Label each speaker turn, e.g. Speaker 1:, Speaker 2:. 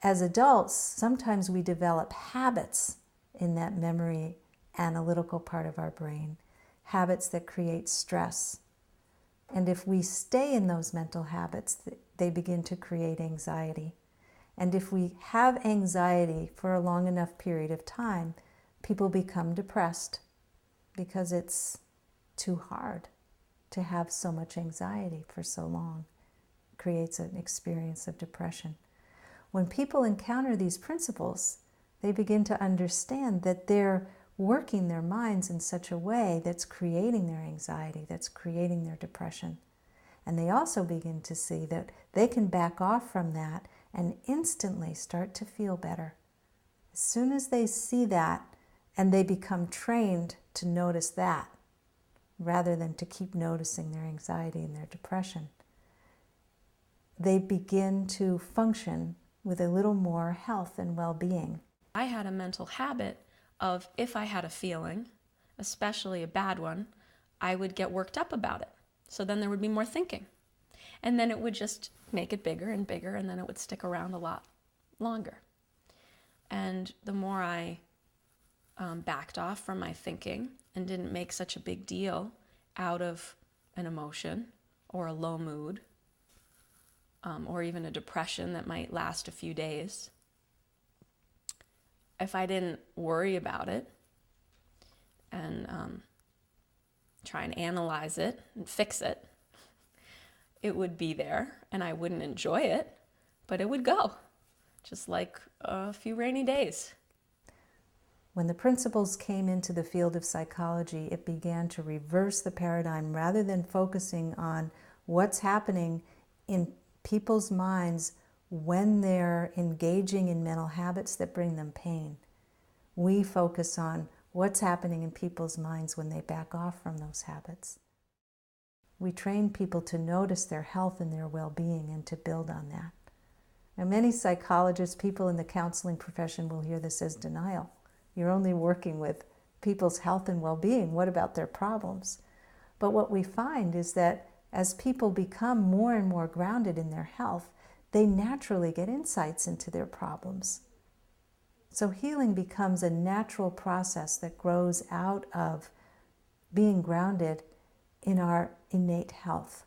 Speaker 1: as adults, sometimes we develop habits in that memory analytical part of our brain, habits that create stress. And if we stay in those mental habits, they begin to create anxiety. And if we have anxiety for a long enough period of time, people become depressed because it's too hard to have so much anxiety for so long. It creates an experience of depression. When people encounter these principles, they begin to understand that they're working their minds in such a way that's creating their anxiety, that's creating their depression. And they also begin to see that they can back off from that and instantly start to feel better. As soon as they see that, and they become trained to notice that, rather than to keep noticing their anxiety and their depression, they begin to function with a little more health and well-being.
Speaker 2: I had a mental habit of, if I had a feeling, especially a bad one, I would get worked up about it. So then there would be more thinking. And then it would just make it bigger and bigger, and then it would stick around a lot longer. And the more I backed off from my thinking and didn't make such a big deal out of an emotion or a low mood, or even a depression that might last a few days, if I didn't worry about it and try and analyze it and fix it, it would be there and I wouldn't enjoy it, but it would go, just like a few rainy days.
Speaker 1: When the principles came into the field of psychology, it began to reverse the paradigm. Rather than focusing on what's happening in people's minds when they're engaging in mental habits that bring them pain, we focus on what's happening in people's minds when they back off from those habits. We train people to notice their health and their well-being and to build on that. Now, many psychologists, people in the counseling profession will hear this as denial. You're only working with people's health and well-being. What about their problems? But what we find is that as people become more and more grounded in their health, they naturally get insights into their problems. So healing becomes a natural process that grows out of being grounded in our innate health.